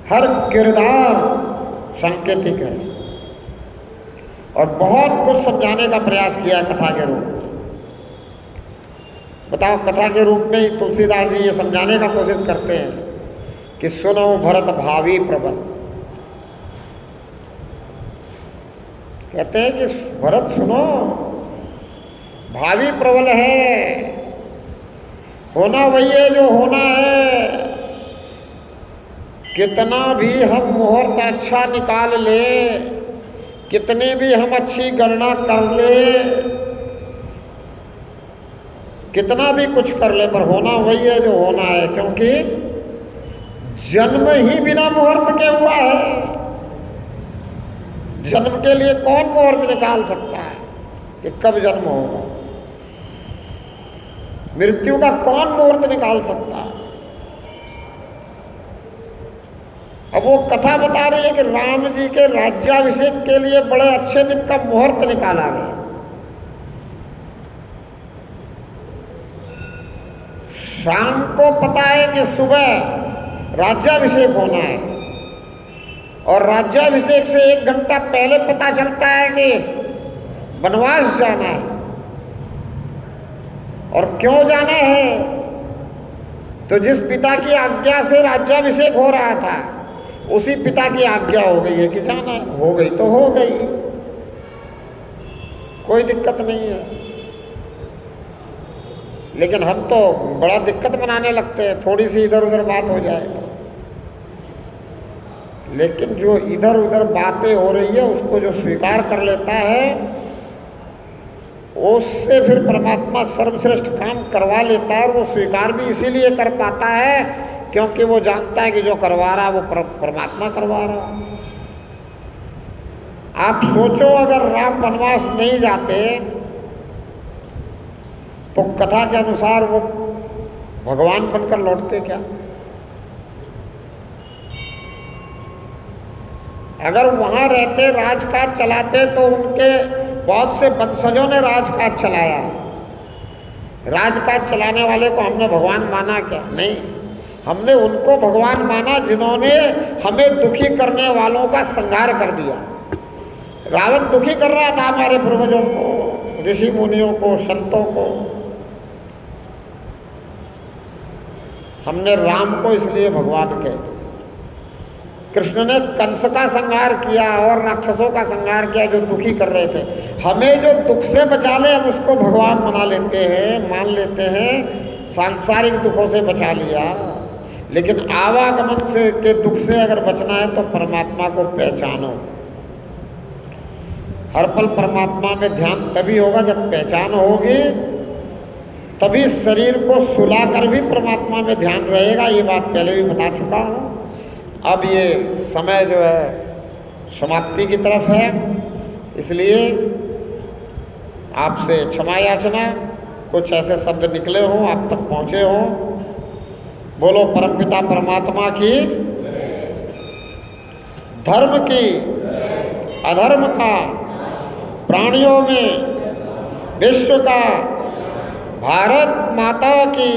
हर किरदार सांकेतिक है और बहुत कुछ समझाने का प्रयास किया कथा के रूप में। बताओ, कथा के रूप में ही तुलसीदास जी ये समझाने का कोशिश करते हैं कि सुनो भरत भावी प्रबल। कहते हैं कि भरत सुनो, भावी प्रबल है, होना वही है जो होना है। कितना भी हम मुहूर्त अच्छा निकाल ले, कितनी भी हम अच्छी गणना कर ले, कितना भी कुछ कर ले, पर होना वही है जो होना है। क्योंकि जन्म ही बिना मुहूर्त के हुआ है। जन्म के लिए कौन मुहूर्त निकाल सकता है कि कब जन्म होगा? मृत्यु का कौन मुहूर्त निकाल सकता है? अब वो कथा बता रही है कि राम जी के राज्याभिषेक के लिए बड़े अच्छे दिन का मुहूर्त निकाला गया। शाम को पता है कि सुबह राज्याभिषेक होना है और राज्याभिषेक से 1 घंटा पहले पता चलता है कि वनवास जाना है। और क्यों जाना है? तो जिस पिता की आज्ञा से राज्याभिषेक हो रहा था, उसी पिता की आज्ञा हो गई है कि जाना है। हो गई तो हो गई, कोई दिक्कत नहीं है। लेकिन हम तो बड़ा दिक्कत बनाने लगते हैं, थोड़ी सी इधर उधर बात हो जाए। लेकिन जो इधर उधर बातें हो रही है उसको जो स्वीकार कर लेता है, उससे फिर परमात्मा सर्वश्रेष्ठ काम करवा लेता है। और वो स्वीकार भी इसीलिए कर पाता है क्योंकि वो जानता है कि जो करवा रहा है वो परमात्मा करवा रहा है। आप सोचो, अगर राम वनवास नहीं जाते तो कथा के अनुसार वो भगवान बनकर लौटते क्या? अगर वहां रहते, राजकाज चलाते, तो उनके बहुत से वंशजों ने राजकाज चलाया। राजकाज चलाने वाले को हमने भगवान माना क्या? नहीं, हमने उनको भगवान माना जिन्होंने हमें दुखी करने वालों का संहार कर दिया। रावण दुखी कर रहा था हमारे पूर्वजों को, ऋषि मुनियों को, संतों को। हमने राम को इसलिए भगवान कह दिया। कृष्ण ने कंस का संहार किया और राक्षसों का संहार किया जो दुखी कर रहे थे। हमें जो दुख से बचा ले हम उसको भगवान बना लेते हैं, मान लेते हैं। सांसारिक दुखों से बचा लिया, लेकिन आवागमन से के दुख से अगर बचना है तो परमात्मा को पहचानो। हर पल परमात्मा में ध्यान तभी होगा जब पहचान होगी, तभी शरीर को सुलाकर भी परमात्मा में ध्यान रहेगा। ये बात पहले भी बता चुका हूँ। अब ये समय जो है समाप्ति की तरफ है, इसलिए आपसे क्षमा याचना। कुछ ऐसे शब्द निकले हों, आप तक पहुँचे हों। बोलो परमपिता परमात्मा की, धर्म की, अधर्म का, प्राणियों में, विश्व का, भारत माता की,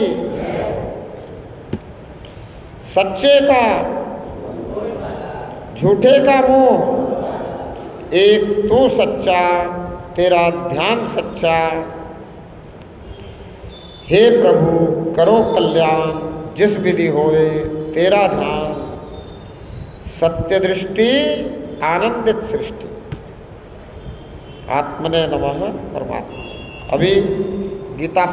सच्चे का, झूठे का मोह, एक तू सच्चा, तेरा ध्यान सच्चा। हे प्रभु करो कल्याण, जिस विधि होए तेरा ध्यान। सत्य दृष्टि आनंदित सृष्टि। आत्मने नमः परमात्मा। अभी गीता